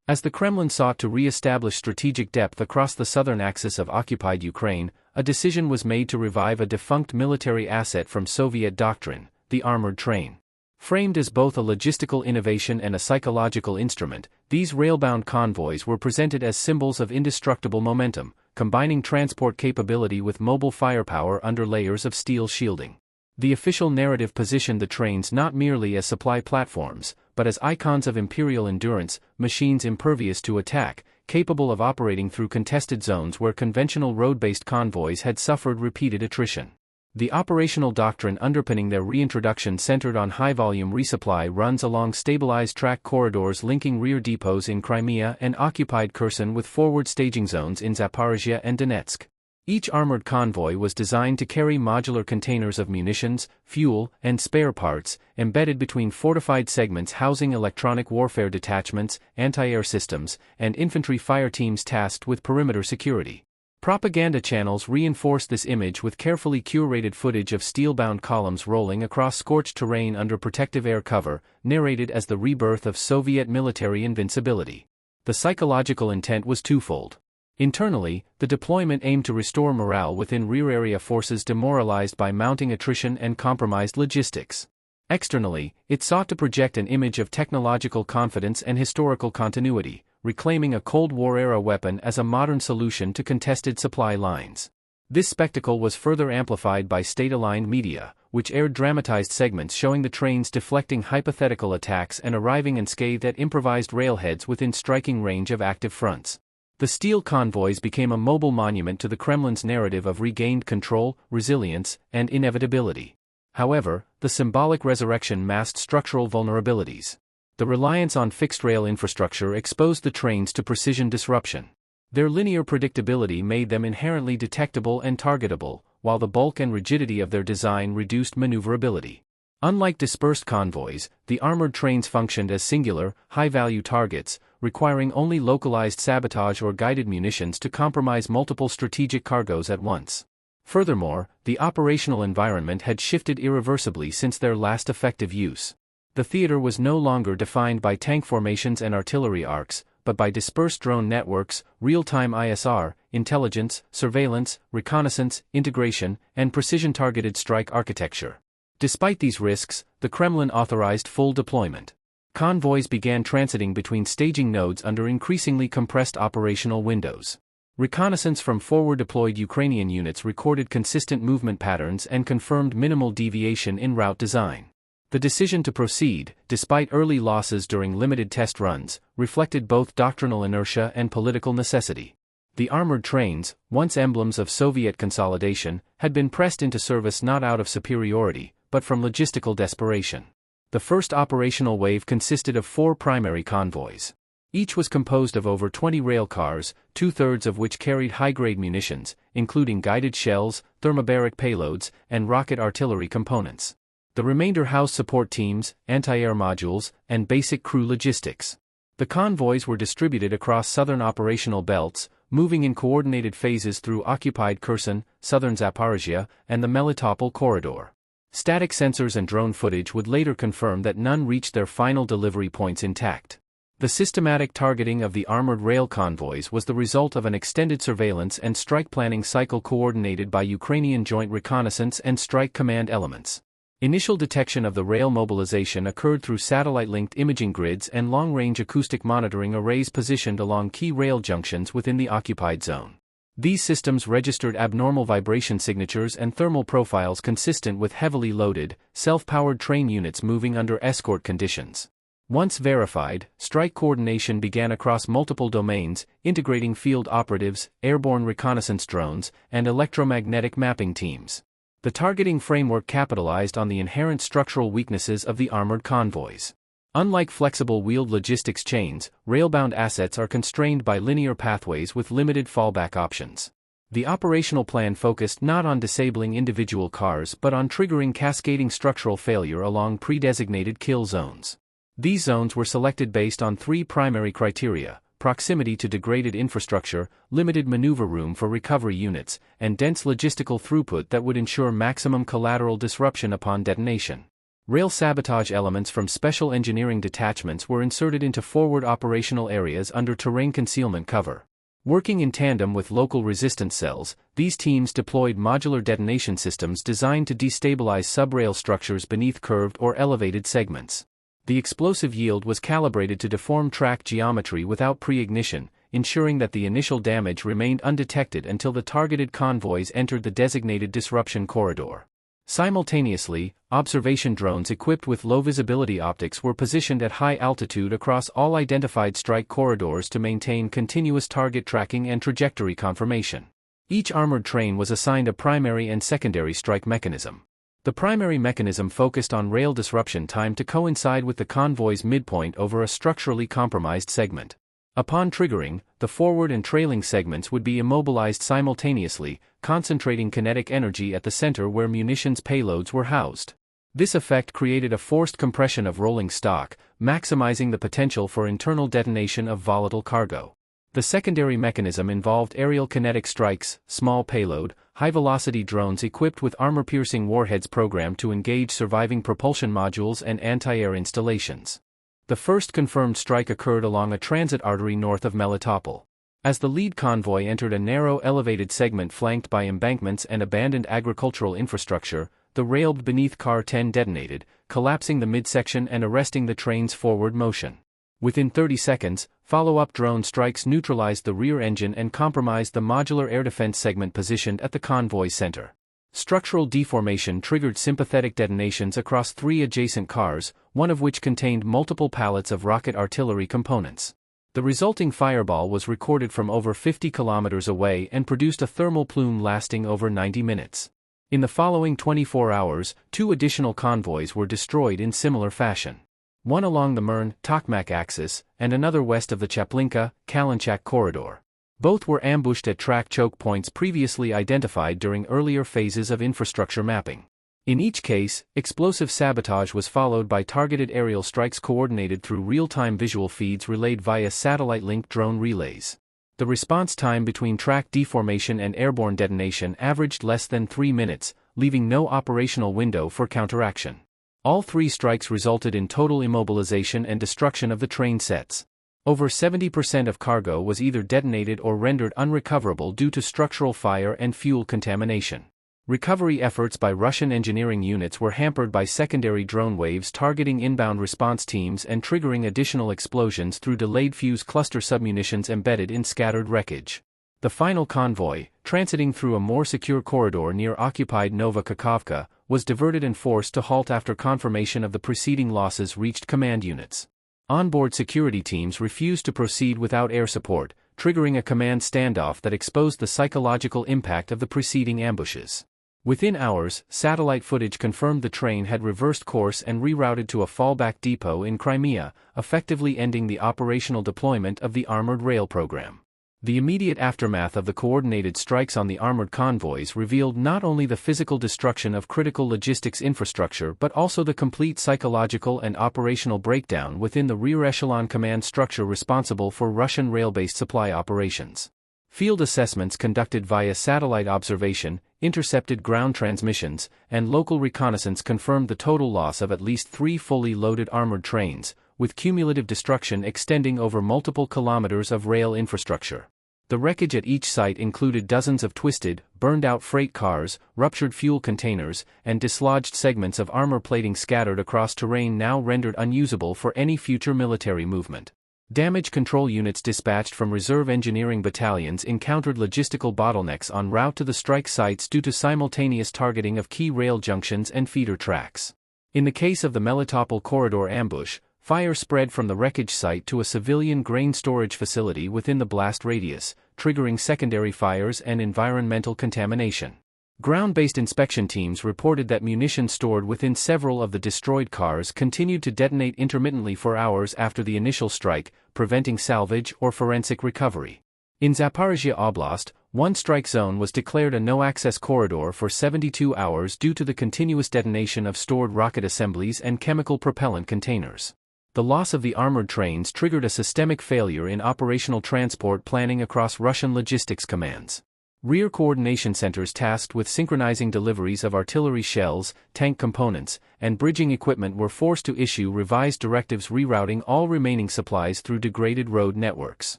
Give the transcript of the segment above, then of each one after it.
As the Kremlin sought to re-establish strategic depth across the southern axis of occupied Ukraine, a decision was made to revive a defunct military asset from Soviet doctrine, the armored train. Framed as both a logistical innovation and a psychological instrument, these railbound convoys were presented as symbols of indestructible momentum, combining transport capability with mobile firepower under layers of steel shielding. The official narrative positioned the trains not merely as supply platforms, but as icons of imperial endurance, machines impervious to attack, capable of operating through contested zones where conventional road-based convoys had suffered repeated attrition. The operational doctrine underpinning their reintroduction centered on high-volume resupply runs along stabilized track corridors linking rear depots in Crimea and occupied Kherson with forward staging zones in Zaporizhia and Donetsk. Each armored convoy was designed to carry modular containers of munitions, fuel, and spare parts, embedded between fortified segments housing electronic warfare detachments, anti-air systems, and infantry fire teams tasked with perimeter security. Propaganda channels reinforced this image with carefully curated footage of steel-bound columns rolling across scorched terrain under protective air cover, narrated as the rebirth of Soviet military invincibility. The psychological intent was twofold. Internally, the deployment aimed to restore morale within rear-area forces demoralized by mounting attrition and compromised logistics. Externally, it sought to project an image of technological confidence and historical continuity, reclaiming a Cold War-era weapon as a modern solution to contested supply lines. This spectacle was further amplified by state-aligned media, which aired dramatized segments showing the trains deflecting hypothetical attacks and arriving unscathed at improvised railheads within striking range of active fronts. The steel convoys became a mobile monument to the Kremlin's narrative of regained control, resilience, and inevitability. However, the symbolic resurrection masked structural vulnerabilities. The reliance on fixed-rail infrastructure exposed the trains to precision disruption. Their linear predictability made them inherently detectable and targetable, while the bulk and rigidity of their design reduced maneuverability. Unlike dispersed convoys, the armored trains functioned as singular, high-value targets, requiring only localized sabotage or guided munitions to compromise multiple strategic cargoes at once. Furthermore, the operational environment had shifted irreversibly since their last effective use. The theater was no longer defined by tank formations and artillery arcs, but by dispersed drone networks, real-time ISR, intelligence, surveillance, reconnaissance, integration, and precision-targeted strike architecture. Despite these risks, the Kremlin authorized full deployment. Convoys began transiting between staging nodes under increasingly compressed operational windows. Reconnaissance from forward-deployed Ukrainian units recorded consistent movement patterns and confirmed minimal deviation in route design. The decision to proceed, despite early losses during limited test runs, reflected both doctrinal inertia and political necessity. The armored trains, once emblems of Soviet consolidation, had been pressed into service not out of superiority, but from logistical desperation. The first operational wave consisted of 4 primary convoys. Each was composed of over 20 rail cars, 2/3 of which carried high-grade munitions, including guided shells, thermobaric payloads, and rocket artillery components. The remainder housed support teams, anti-air modules, and basic crew logistics. The convoys were distributed across southern operational belts, moving in coordinated phases through occupied Kherson, southern Zaporizhia, and the Melitopol corridor. Static sensors and drone footage would later confirm that none reached their final delivery points intact. The systematic targeting of the armored rail convoys was the result of an extended surveillance and strike planning cycle coordinated by Ukrainian joint reconnaissance and strike command elements. Initial detection of the rail mobilization occurred through satellite-linked imaging grids and long-range acoustic monitoring arrays positioned along key rail junctions within the occupied zone. These systems registered abnormal vibration signatures and thermal profiles consistent with heavily loaded, self-powered train units moving under escort conditions. Once verified, strike coordination began across multiple domains, integrating field operatives, airborne reconnaissance drones, and electromagnetic mapping teams. The targeting framework capitalized on the inherent structural weaknesses of the armored convoys. Unlike flexible wheeled logistics chains, railbound assets are constrained by linear pathways with limited fallback options. The operational plan focused not on disabling individual cars but on triggering cascading structural failure along pre-designated kill zones. These zones were selected based on 3 primary criteria: proximity to degraded infrastructure, limited maneuver room for recovery units, and dense logistical throughput that would ensure maximum collateral disruption upon detonation. Rail sabotage elements from special engineering detachments were inserted into forward operational areas under terrain concealment cover. Working in tandem with local resistance cells, these teams deployed modular detonation systems designed to destabilize subrail structures beneath curved or elevated segments. The explosive yield was calibrated to deform track geometry without pre-ignition, ensuring that the initial damage remained undetected until the targeted convoys entered the designated disruption corridor. Simultaneously, observation drones equipped with low-visibility optics were positioned at high altitude across all identified strike corridors to maintain continuous target tracking and trajectory confirmation. Each armored train was assigned a primary and secondary strike mechanism. The primary mechanism focused on rail disruption time to coincide with the convoy's midpoint over a structurally compromised segment. Upon triggering, the forward and trailing segments would be immobilized simultaneously, concentrating kinetic energy at the center where munitions payloads were housed. This effect created a forced compression of rolling stock, maximizing the potential for internal detonation of volatile cargo. The secondary mechanism involved aerial kinetic strikes, small payload, high-velocity drones equipped with armor-piercing warheads programmed to engage surviving propulsion modules and anti-air installations. The first confirmed strike occurred along a transit artery north of Melitopol. As the lead convoy entered a narrow elevated segment flanked by embankments and abandoned agricultural infrastructure, the rail beneath Car 10 detonated, collapsing the midsection and arresting the train's forward motion. Within 30 seconds, follow-up drone strikes neutralized the rear engine and compromised the modular air defense segment positioned at the convoy's center. Structural deformation triggered sympathetic detonations across 3 adjacent cars, one of which contained multiple pallets of rocket artillery components. The resulting fireball was recorded from over 50 kilometers away and produced a thermal plume lasting over 90 minutes. In the following 24 hours, 2 additional convoys were destroyed in similar fashion. One along the Mern-Tokmak axis, and another west of the Chaplinka-Kalinchak corridor. Both were ambushed at track choke points previously identified during earlier phases of infrastructure mapping. In each case, explosive sabotage was followed by targeted aerial strikes coordinated through real-time visual feeds relayed via satellite-linked drone relays. The response time between track deformation and airborne detonation averaged less than 3 minutes, leaving no operational window for counteraction. All 3 strikes resulted in total immobilization and destruction of the train sets. Over 70% of cargo was either detonated or rendered unrecoverable due to structural fire and fuel contamination. Recovery efforts by Russian engineering units were hampered by secondary drone waves targeting inbound response teams and triggering additional explosions through delayed fuse cluster submunitions embedded in scattered wreckage. The final convoy, transiting through a more secure corridor near occupied Nova Kakhovka, was diverted and forced to halt after confirmation of the preceding losses reached command units. Onboard security teams refused to proceed without air support, triggering a command standoff that exposed the psychological impact of the preceding ambushes. Within hours, satellite footage confirmed the train had reversed course and rerouted to a fallback depot in Crimea, effectively ending the operational deployment of the armored rail program. The immediate aftermath of the coordinated strikes on the armored convoys revealed not only the physical destruction of critical logistics infrastructure but also the complete psychological and operational breakdown within the rear echelon command structure responsible for Russian rail-based supply operations. Field assessments conducted via satellite observation, intercepted ground transmissions, and local reconnaissance confirmed the total loss of at least 3 fully loaded armored trains, with cumulative destruction extending over multiple kilometers of rail infrastructure. The wreckage at each site included dozens of twisted, burned-out freight cars, ruptured fuel containers, and dislodged segments of armor plating scattered across terrain now rendered unusable for any future military movement. Damage control units dispatched from reserve engineering battalions encountered logistical bottlenecks en route to the strike sites due to simultaneous targeting of key rail junctions and feeder tracks. In the case of the Melitopol corridor ambush, fire spread from the wreckage site to a civilian grain storage facility within the blast radius, triggering secondary fires and environmental contamination. Ground-based inspection teams reported that munitions stored within several of the destroyed cars continued to detonate intermittently for hours after the initial strike, preventing salvage or forensic recovery. In Zaporizhia Oblast, one strike zone was declared a no-access corridor for 72 hours due to the continuous detonation of stored rocket assemblies and chemical propellant containers. The loss of the armored trains triggered a systemic failure in operational transport planning across Russian logistics commands. Rear coordination centers tasked with synchronizing deliveries of artillery shells, tank components, and bridging equipment were forced to issue revised directives rerouting all remaining supplies through degraded road networks.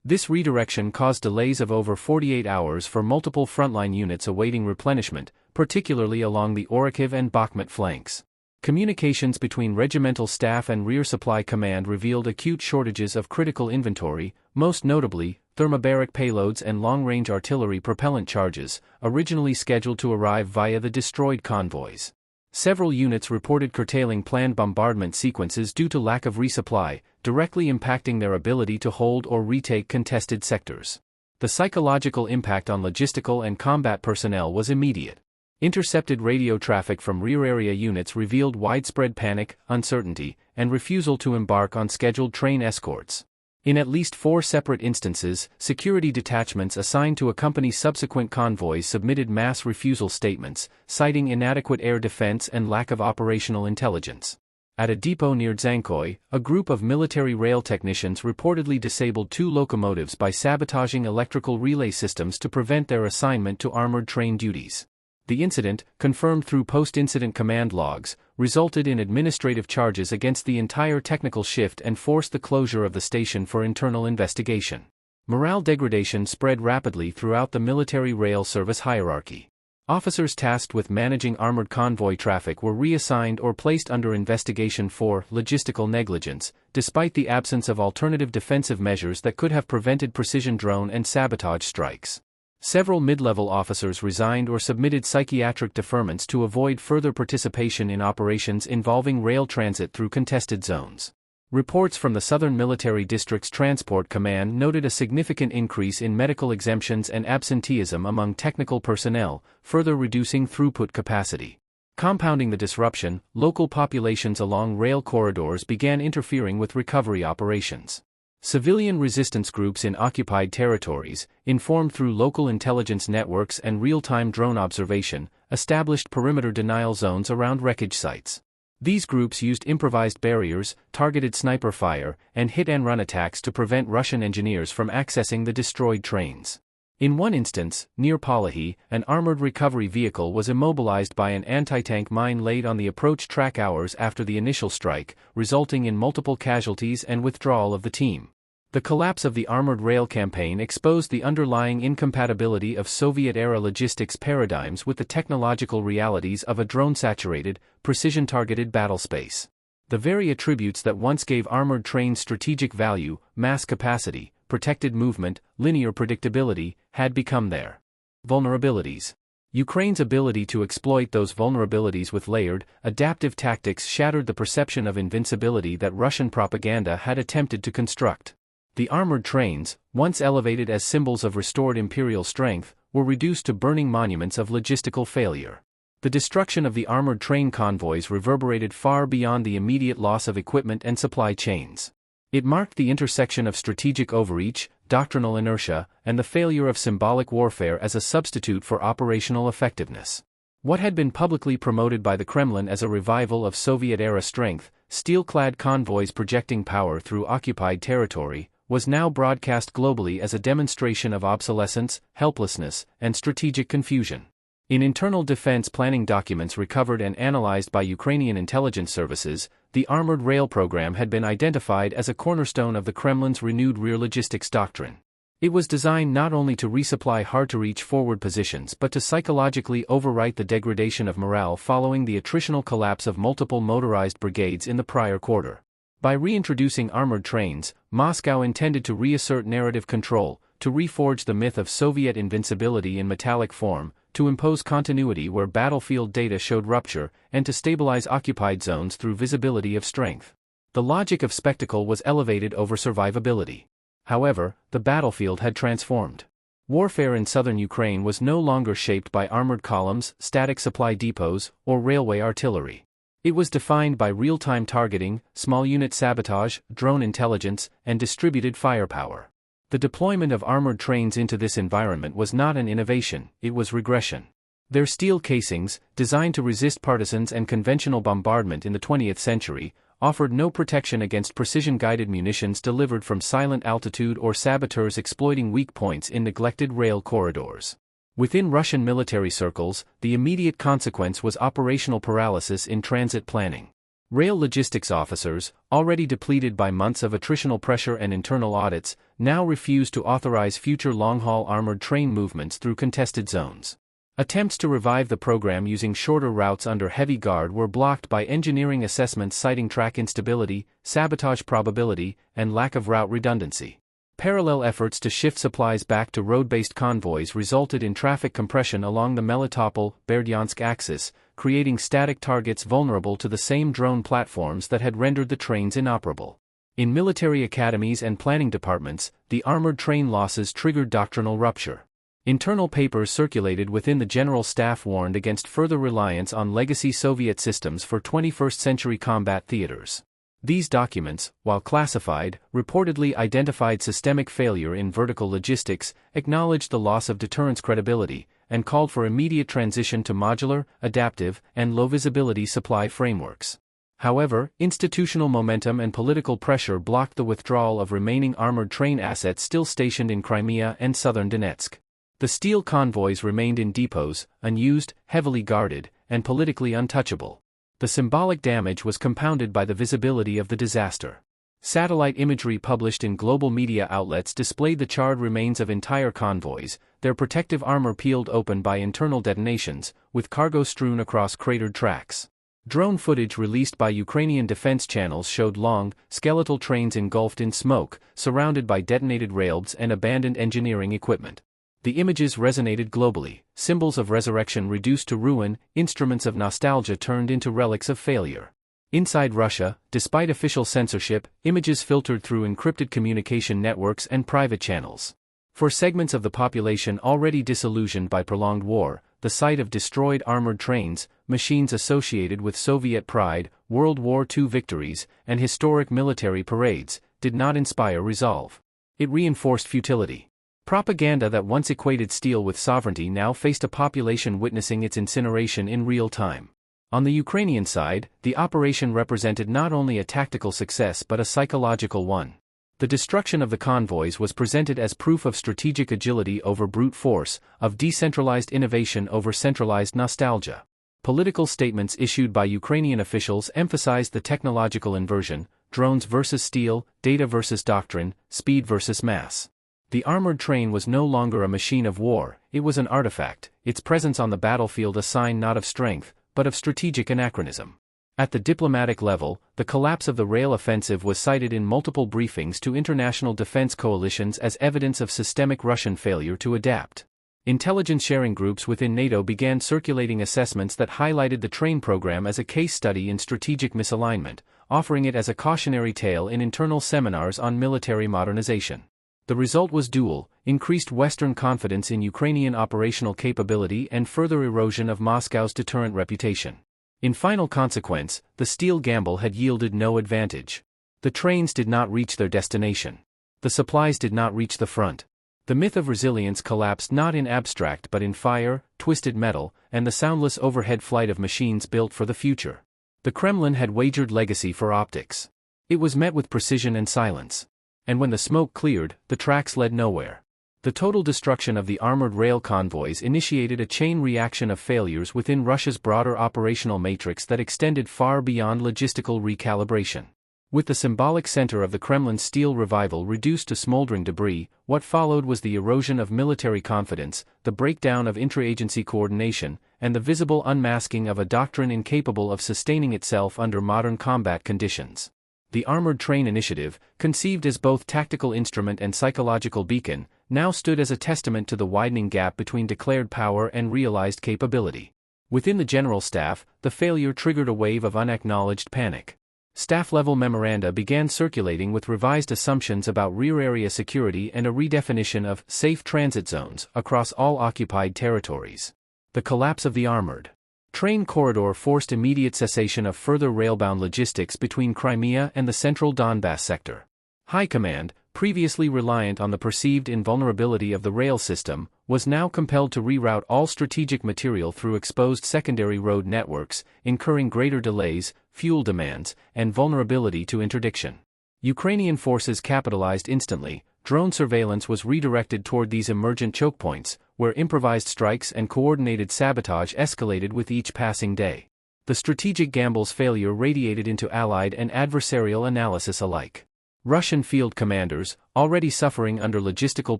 This redirection caused delays of over 48 hours for multiple frontline units awaiting replenishment, particularly along the Orikhiv and Bakhmut flanks. Communications between regimental staff and rear supply command revealed acute shortages of critical inventory, most notably, thermobaric payloads and long-range artillery propellant charges, originally scheduled to arrive via the destroyed convoys. Several units reported curtailing planned bombardment sequences due to lack of resupply, directly impacting their ability to hold or retake contested sectors. The psychological impact on logistical and combat personnel was immediate. Intercepted radio traffic from rear area units revealed widespread panic, uncertainty, and refusal to embark on scheduled train escorts. In at least 4 separate instances, security detachments assigned to accompany subsequent convoys submitted mass refusal statements, citing inadequate air defense and lack of operational intelligence. At a depot near Dzhankoy, a group of military rail technicians reportedly disabled 2 locomotives by sabotaging electrical relay systems to prevent their assignment to armored train duties. The incident, confirmed through post-incident command logs, resulted in administrative charges against the entire technical shift and forced the closure of the station for internal investigation. Morale degradation spread rapidly throughout the military rail service hierarchy. Officers tasked with managing armored convoy traffic were reassigned or placed under investigation for logistical negligence, despite the absence of alternative defensive measures that could have prevented precision drone and sabotage strikes. Several mid-level officers resigned or submitted psychiatric deferments to avoid further participation in operations involving rail transit through contested zones. Reports from the Southern Military District's Transport Command noted a significant increase in medical exemptions and absenteeism among technical personnel, further reducing throughput capacity. Compounding the disruption, local populations along rail corridors began interfering with recovery operations. Civilian resistance groups in occupied territories, informed through local intelligence networks and real-time drone observation, established perimeter denial zones around wreckage sites. These groups used improvised barriers, targeted sniper fire, and hit-and-run attacks to prevent Russian engineers from accessing the destroyed trains. In one instance, near Palahi, an armored recovery vehicle was immobilized by an anti-tank mine laid on the approach track hours after the initial strike, resulting in multiple casualties and withdrawal of the team. The collapse of the armored rail campaign exposed the underlying incompatibility of Soviet-era logistics paradigms with the technological realities of a drone-saturated, precision-targeted battle space. The very attributes that once gave armored trains strategic value, mass capacity, protected movement, linear predictability, had become their vulnerabilities. Ukraine's ability to exploit those vulnerabilities with layered, adaptive tactics shattered the perception of invincibility that Russian propaganda had attempted to construct. The armored trains, once elevated as symbols of restored imperial strength, were reduced to burning monuments of logistical failure. The destruction of the armored train convoys reverberated far beyond the immediate loss of equipment and supply chains. It marked the intersection of strategic overreach, doctrinal inertia, and the failure of symbolic warfare as a substitute for operational effectiveness. What had been publicly promoted by the Kremlin as a revival of Soviet-era strength, steel-clad convoys projecting power through occupied territory, was now broadcast globally as a demonstration of obsolescence, helplessness, and strategic confusion. In internal defense planning documents recovered and analyzed by Ukrainian intelligence services, the armored rail program had been identified as a cornerstone of the Kremlin's renewed rear logistics doctrine. It was designed not only to resupply hard-to-reach forward positions but to psychologically overwrite the degradation of morale following the attritional collapse of multiple motorized brigades in the prior quarter. By reintroducing armored trains, Moscow intended to reassert narrative control, to reforge the myth of Soviet invincibility in metallic form, to impose continuity where battlefield data showed rupture, and to stabilize occupied zones through visibility of strength. The logic of spectacle was elevated over survivability. However, the battlefield had transformed. Warfare in southern Ukraine was no longer shaped by armored columns, static supply depots, or railway artillery. It was defined by real-time targeting, small unit sabotage, drone intelligence, and distributed firepower. The deployment of armored trains into this environment was not an innovation, it was regression. Their steel casings, designed to resist partisans and conventional bombardment in the 20th century, offered no protection against precision-guided munitions delivered from silent altitude or saboteurs exploiting weak points in neglected rail corridors. Within Russian military circles, the immediate consequence was operational paralysis in transit planning. Rail logistics officers, already depleted by months of attritional pressure and internal audits, now refused to authorize future long-haul armored train movements through contested zones. Attempts to revive the program using shorter routes under heavy guard were blocked by engineering assessments citing track instability, sabotage probability, and lack of route redundancy. Parallel efforts to shift supplies back to road-based convoys resulted in traffic compression along the Melitopol-Berdyansk axis, creating static targets vulnerable to the same drone platforms that had rendered the trains inoperable. In military academies and planning departments, the armored train losses triggered doctrinal rupture. Internal papers circulated within the General Staff warned against further reliance on legacy Soviet systems for 21st-century combat theaters. These documents, while classified, reportedly identified systemic failure in vertical logistics, acknowledged the loss of deterrence credibility, and called for immediate transition to modular, adaptive, and low-visibility supply frameworks. However, institutional momentum and political pressure blocked the withdrawal of remaining armored train assets still stationed in Crimea and southern Donetsk. The steel convoys remained in depots, unused, heavily guarded, and politically untouchable. The symbolic damage was compounded by the visibility of the disaster. Satellite imagery published in global media outlets displayed the charred remains of entire convoys, their protective armor peeled open by internal detonations, with cargo strewn across cratered tracks. Drone footage released by Ukrainian defense channels showed long, skeletal trains engulfed in smoke, surrounded by detonated rails and abandoned engineering equipment. The images resonated globally, symbols of resurrection reduced to ruin, instruments of nostalgia turned into relics of failure. Inside Russia, despite official censorship, images filtered through encrypted communication networks and private channels. For segments of the population already disillusioned by prolonged war, the sight of destroyed armored trains, machines associated with Soviet pride, World War II victories, and historic military parades, did not inspire resolve. It reinforced futility. Propaganda that once equated steel with sovereignty now faced a population witnessing its incineration in real time. On the Ukrainian side, the operation represented not only a tactical success but a psychological one. The destruction of the convoys was presented as proof of strategic agility over brute force, of decentralized innovation over centralized nostalgia. Political statements issued by Ukrainian officials emphasized the technological inversion: drones versus steel, data versus doctrine, speed versus mass. The armored train was no longer a machine of war, it was an artifact, its presence on the battlefield a sign not of strength, but of strategic anachronism. At the diplomatic level, the collapse of the rail offensive was cited in multiple briefings to international defense coalitions as evidence of systemic Russian failure to adapt. Intelligence sharing groups within NATO began circulating assessments that highlighted the train program as a case study in strategic misalignment, offering it as a cautionary tale in internal seminars on military modernization. The result was dual: increased Western confidence in Ukrainian operational capability and further erosion of Moscow's deterrent reputation. In final consequence, the steel gamble had yielded no advantage. The trains did not reach their destination. The supplies did not reach the front. The myth of resilience collapsed not in abstract but in fire, twisted metal, and the soundless overhead flight of machines built for the future. The Kremlin had wagered legacy for optics. It was met with precision and silence. And when the smoke cleared, the tracks led nowhere. The total destruction of the armored rail convoys initiated a chain reaction of failures within Russia's broader operational matrix that extended far beyond logistical recalibration. With the symbolic center of the Kremlin's steel revival reduced to smoldering debris, what followed was the erosion of military confidence, the breakdown of intra-agency coordination, and the visible unmasking of a doctrine incapable of sustaining itself under modern combat conditions. The Armored Train Initiative, conceived as both tactical instrument and psychological beacon, now stood as a testament to the widening gap between declared power and realized capability. Within the General Staff, the failure triggered a wave of unacknowledged panic. Staff-level memoranda began circulating with revised assumptions about rear area security and a redefinition of safe transit zones across all occupied territories. The collapse of the armored train corridor forced immediate cessation of further railbound logistics between Crimea and the central Donbass sector. High Command, previously reliant on the perceived invulnerability of the rail system, was now compelled to reroute all strategic material through exposed secondary road networks, incurring greater delays, fuel demands, and vulnerability to interdiction. Ukrainian forces capitalized instantly, drone surveillance was redirected toward these emergent choke points, where improvised strikes and coordinated sabotage escalated with each passing day. The strategic gamble's failure radiated into allied and adversarial analysis alike. Russian field commanders, already suffering under logistical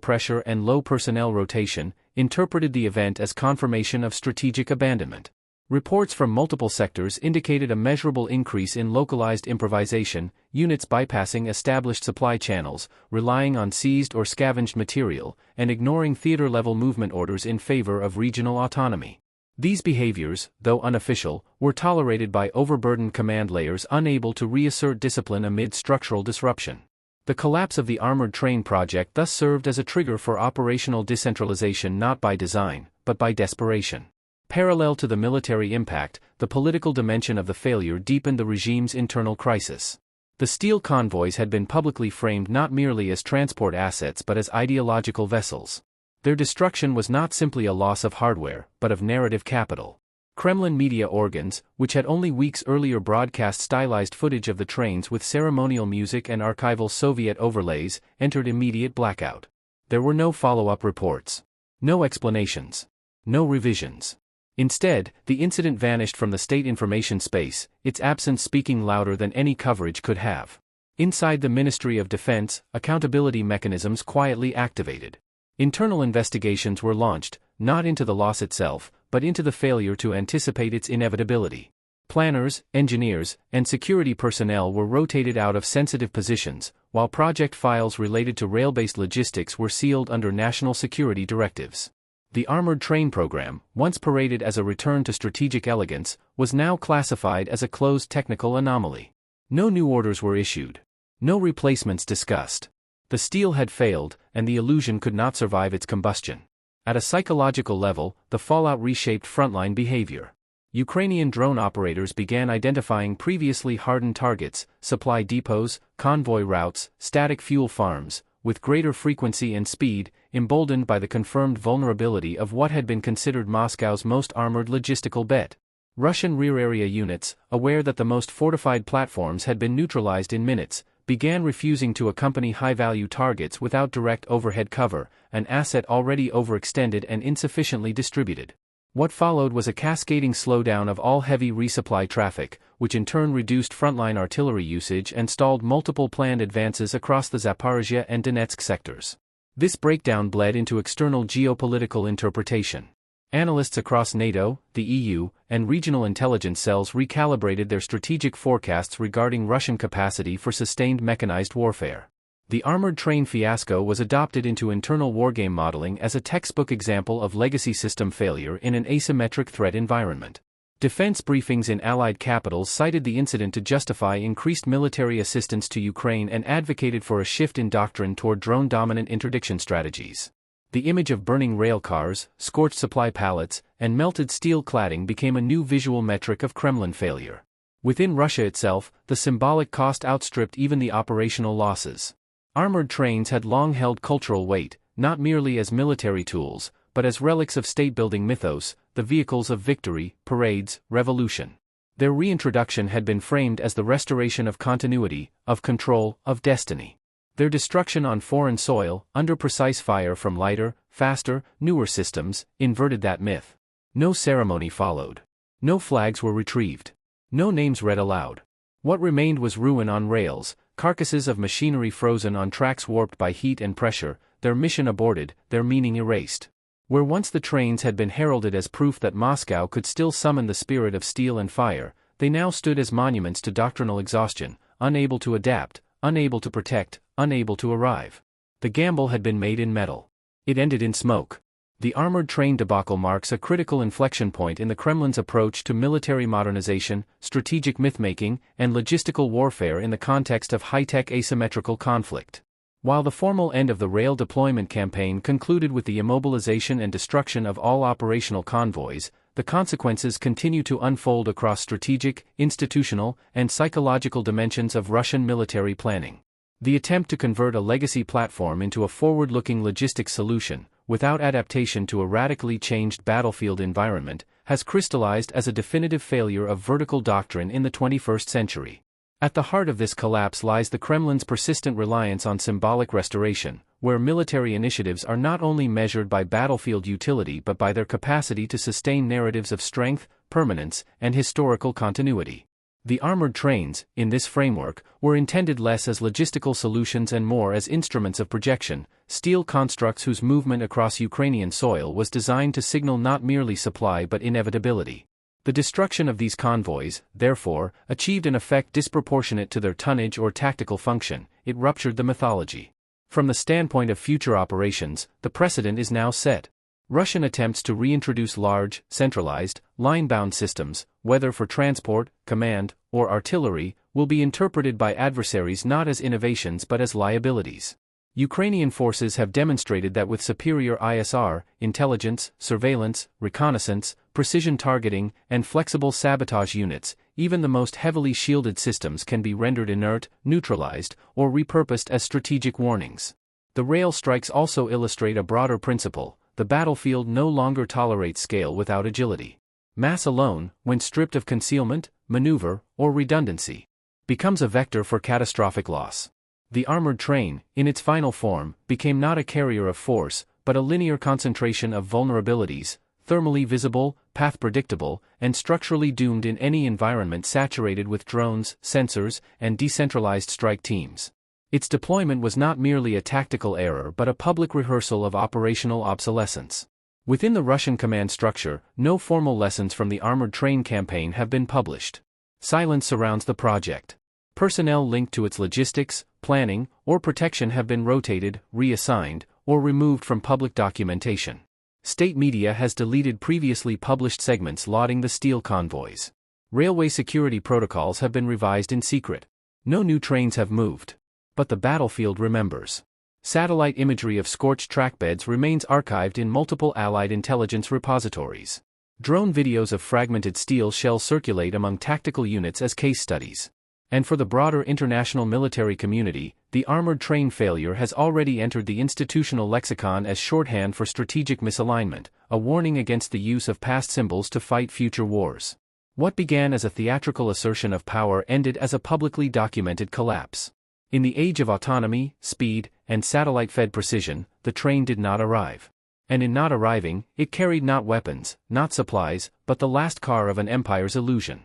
pressure and low personnel rotation, interpreted the event as confirmation of strategic abandonment. Reports from multiple sectors indicated a measurable increase in localized improvisation, units bypassing established supply channels, relying on seized or scavenged material, and ignoring theater-level movement orders in favor of regional autonomy. These behaviors, though unofficial, were tolerated by overburdened command layers unable to reassert discipline amid structural disruption. The collapse of the armored train project thus served as a trigger for operational decentralization not by design, but by desperation. Parallel to the military impact, the political dimension of the failure deepened the regime's internal crisis. The steel convoys had been publicly framed not merely as transport assets but as ideological vessels. Their destruction was not simply a loss of hardware, but of narrative capital. Kremlin media organs, which had only weeks earlier broadcast stylized footage of the trains with ceremonial music and archival Soviet overlays, entered immediate blackout. There were no follow-up reports. No explanations. No revisions. Instead, the incident vanished from the state information space, its absence speaking louder than any coverage could have. Inside the Ministry of Defense, accountability mechanisms quietly activated. Internal investigations were launched, not into the loss itself, but into the failure to anticipate its inevitability. Planners, engineers, and security personnel were rotated out of sensitive positions, while project files related to rail-based logistics were sealed under national security directives. The armored train program, once paraded as a return to strategic elegance, was now classified as a closed technical anomaly. No new orders were issued. No replacements discussed. The steel had failed, and the illusion could not survive its combustion. At a psychological level, the fallout reshaped frontline behavior. Ukrainian drone operators began identifying previously hardened targets, supply depots, convoy routes, static fuel farms, with greater frequency and speed, emboldened by the confirmed vulnerability of what had been considered Moscow's most armored logistical bet. Russian rear-area units, aware that the most fortified platforms had been neutralized in minutes, began refusing to accompany high-value targets without direct overhead cover, an asset already overextended and insufficiently distributed. What followed was a cascading slowdown of all heavy resupply traffic, which in turn reduced frontline artillery usage and stalled multiple planned advances across the Zaporizhia and Donetsk sectors. This breakdown bled into external geopolitical interpretation. Analysts across NATO, the EU, and regional intelligence cells recalibrated their strategic forecasts regarding Russian capacity for sustained mechanized warfare. The armored train fiasco was adopted into internal wargame modeling as a textbook example of legacy system failure in an asymmetric threat environment. Defense briefings in Allied capitals cited the incident to justify increased military assistance to Ukraine and advocated for a shift in doctrine toward drone-dominant interdiction strategies. The image of burning rail cars, scorched supply pallets, and melted steel cladding became a new visual metric of Kremlin failure. Within Russia itself, the symbolic cost outstripped even the operational losses. Armored trains had long held cultural weight, not merely as military tools, but as relics of state-building mythos, the vehicles of victory, parades, revolution. Their reintroduction had been framed as the restoration of continuity, of control, of destiny. Their destruction on foreign soil, under precise fire from lighter, faster, newer systems, inverted that myth. No ceremony followed. No flags were retrieved. No names read aloud. What remained was ruin on rails, carcasses of machinery frozen on tracks warped by heat and pressure, their mission aborted, their meaning erased. Where once the trains had been heralded as proof that Moscow could still summon the spirit of steel and fire, they now stood as monuments to doctrinal exhaustion, unable to adapt, unable to protect, unable to arrive. The gamble had been made in metal. It ended in smoke. The armored train debacle marks a critical inflection point in the Kremlin's approach to military modernization, strategic myth-making, and logistical warfare in the context of high-tech asymmetrical conflict. While the formal end of the rail deployment campaign concluded with the immobilization and destruction of all operational convoys, the consequences continue to unfold across strategic, institutional, and psychological dimensions of Russian military planning. The attempt to convert a legacy platform into a forward-looking logistics solution, without adaptation to a radically changed battlefield environment, has crystallized as a definitive failure of vertical doctrine in the 21st century. At the heart of this collapse lies the Kremlin's persistent reliance on symbolic restoration, where military initiatives are not only measured by battlefield utility but by their capacity to sustain narratives of strength, permanence, and historical continuity. The armored trains, in this framework, were intended less as logistical solutions and more as instruments of projection, steel constructs whose movement across Ukrainian soil was designed to signal not merely supply but inevitability. The destruction of these convoys, therefore, achieved an effect disproportionate to their tonnage or tactical function. It ruptured the mythology. From the standpoint of future operations, the precedent is now set. Russian attempts to reintroduce large, centralized, line-bound systems, whether for transport, command, or artillery, will be interpreted by adversaries not as innovations but as liabilities. Ukrainian forces have demonstrated that with superior ISR, intelligence, surveillance, reconnaissance, precision targeting, and flexible sabotage units, even the most heavily shielded systems can be rendered inert, neutralized, or repurposed as strategic warnings. The rail strikes also illustrate a broader principle: the battlefield no longer tolerates scale without agility. Mass alone, when stripped of concealment, maneuver, or redundancy, becomes a vector for catastrophic loss. The armored train, in its final form, became not a carrier of force, but a linear concentration of vulnerabilities, thermally visible, path predictable, and structurally doomed in any environment saturated with drones, sensors, and decentralized strike teams. Its deployment was not merely a tactical error but a public rehearsal of operational obsolescence. Within the Russian command structure, no formal lessons from the armored train campaign have been published. Silence surrounds the project. Personnel linked to its logistics, planning, or protection have been rotated, reassigned, or removed from public documentation. State media has deleted previously published segments lauding the steel convoys. Railway security protocols have been revised in secret. No new trains have moved. But the battlefield remembers. Satellite imagery of scorched trackbeds remains archived in multiple Allied intelligence repositories. Drone videos of fragmented steel shells circulate among tactical units as case studies. And for the broader international military community, the armored train failure has already entered the institutional lexicon as shorthand for strategic misalignment, a warning against the use of past symbols to fight future wars. What began as a theatrical assertion of power ended as a publicly documented collapse. In the age of autonomy, speed, and satellite-fed precision, the train did not arrive. And in not arriving, it carried not weapons, not supplies, but the last car of an empire's illusion.